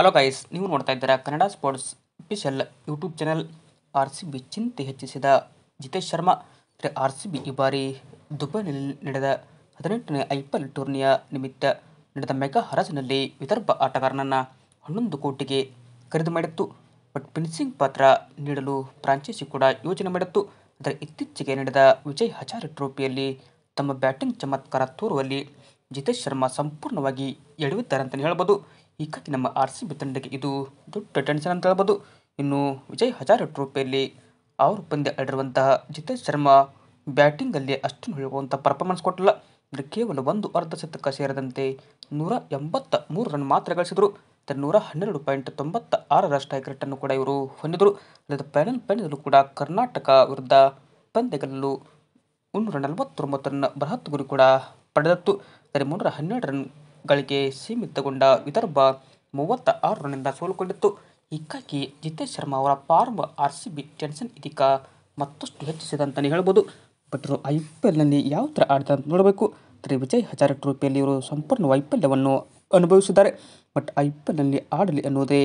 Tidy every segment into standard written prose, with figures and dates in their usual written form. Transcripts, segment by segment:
Hello guys, ನೀವು ನೋಡ್ತಾ ಇದ್ದೀರಾ Kannada sports official YouTube channel. RCB ಚಿಂತೆ ಹೆಚ್ಚಿಸಿದ ಜಿತೇಶ್ ಶರ್ಮಾ. RCB ಈ ಬಾರಿ ದುಬೈನಲ್ಲಿ ನಡೆದ 18ನೇ IPL ಟೂರ್ನಿಯ ನಿಮಿತ್ತ ನಡೆದ ಮೆಗಾ ಹರಾಜಿನಲ್ಲಿ ವಿದರ್ಭ ಆಟಗಾರನನ್ನು 11 ಕೋಟಿಗೆ ಖರೀದಿ ಮಾಡಿತ್ತು. ಬಟ್ ಫಿನಿಶಿಂಗ್ ಪಾತ್ರ ನೀಡಲು ಫ್ರಾಂಚೈಸಿ ಕೂಡ ಯೋಚನೆ ಮಾಡಿತ್ತು. ಆದರೆ ಇತ್ತೀಚೆಗೆ ನಡೆದ ವಿಜಯ್ ಹಜಾರೆ ಟ್ರೋಫಿಯಲ್ಲಿ ತಮ್ಮ ಬ್ಯಾಟಿಂಗ್ ಚಮತ್ಕಾರ ತೋರುವಲ್ಲಿ ಜಿತೇಶ್ ಶರ್ಮಾ ಸಂಪೂರ್ಣವಾಗಿ ಎಡವಿದ್ದಾರೆ ಅಂತಲೇ ಹೇಳ್ಬೋದು. ಹೀಗಾಗಿ ನಮ್ಮ RCB ತಂಡಕ್ಕೆ ಇದು ದೊಡ್ಡ ಟೆನ್ಷನ್ ಅಂತ ಹೇಳ್ಬೋದು. ಇನ್ನು ವಿಜಯ್ ಹಜಾರೆ ಟ್ರೋಫಿಯಲ್ಲಿ ಅವರು ಪಂದ್ಯ ಆಡಿರುವಂತಹ ಜಿತೇಶ್ ಶರ್ಮಾ ಬ್ಯಾಟಿಂಗಲ್ಲಿ ಅಷ್ಟೊಂದು ಹೇಳುವಂಥ ಪರ್ಫಾರ್ಮೆನ್ಸ್ ಕೊಟ್ಟಿಲ್ಲ. ಅಂದರೆ ಕೇವಲ ಒಂದು ಅರ್ಧ ಶತಕ ಸೇರಿದಂತೆ 183 ರನ್ ಮಾತ್ರ ಗಳಿಸಿದರು. 112.96 ಸ್ಟ್ರೈಕ್ ರೇಟನ್ನು ಕೂಡ ಇವರು ಹೊಂದಿದರು. ಅಲ್ಲದೆ ಫೈನಲ್ ಪಂದ್ಯದಲ್ಲೂ ಕೂಡ ಕರ್ನಾಟಕ ವಿರುದ್ಧ ಪಂದ್ಯ ಗೆಲ್ಲಲು 349 ರನ್ ಬೃಹತ್ ಗುರಿ ಕೂಡ ಪಡೆದಿತ್ತು. ಆದರೆ 312 ರನ್ಗಳಿಗೆ ಸೀಮಿತಗೊಂಡ ವಿದರ್ಭ 36 ರನ್ನಿಂದ ಸೋಲುಕೊಂಡಿತ್ತು. ಹೀಗಾಗಿ ಜಿತೇಶ್ ಶರ್ಮಾ ಅವರ ಫಾರ್ಮ್ RCB ಟೆನ್ಷನ್ ಇದೀಗ ಮತ್ತಷ್ಟು ಹೆಚ್ಚಿಸಿದೆ ಅಂತಲೇ ಹೇಳ್ಬೋದು. ಬಟ್ ಇವರು IPLನಲ್ಲಿ ಯಾವ ಥರ ಆಡ್ತಾರೆ ಅಂತ ನೋಡಬೇಕು. ಆದರೆ ವಿಜಯ್ ಹಜಾರೆ ಟ್ರೋಫಿಯಲ್ಲಿ ಇವರು ಸಂಪೂರ್ಣ ವೈಫಲ್ಯವನ್ನು ಅನುಭವಿಸಿದ್ದಾರೆ. ಬಟ್ IPLನಲ್ಲಿ ಆಡಲಿ ಅನ್ನೋದೇ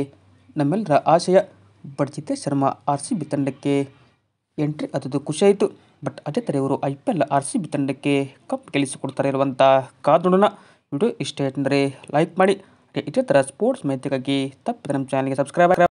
ನಮ್ಮೆಲ್ಲರ ಆಶಯ. ಬಟ್ ಜಿತೇಶ್ ಶರ್ಮಾ RCB ತಂಡಕ್ಕೆ ಎಂಟ್ರಿ ಆದದ್ದು ಖುಷಿಯಾಯಿತು. ಬಟ್ ಅದೇ ಥರ ಇವರು IPL RCB ತಂಡಕ್ಕೆ ಕಪ್ ಗೆಲ್ಲಿಸಿಕೊಡ್ತಾರೆ ಇರುವಂಥ ಕಾದೋಣ. ವಿಡಿಯೋ ಇಷ್ಟ ಅಂದರೆ ಲೈಕ್ ಮಾಡಿ. ಇದೇ ಥರ ಸ್ಪೋರ್ಟ್ಸ್ ಮಾಹಿತಿಗಾಗಿ ತಪ್ಪದೆ ನಮ್ಮ ಚಾನಲ್ಗೆ ಸಬ್ಸ್ಕ್ರೈಬ್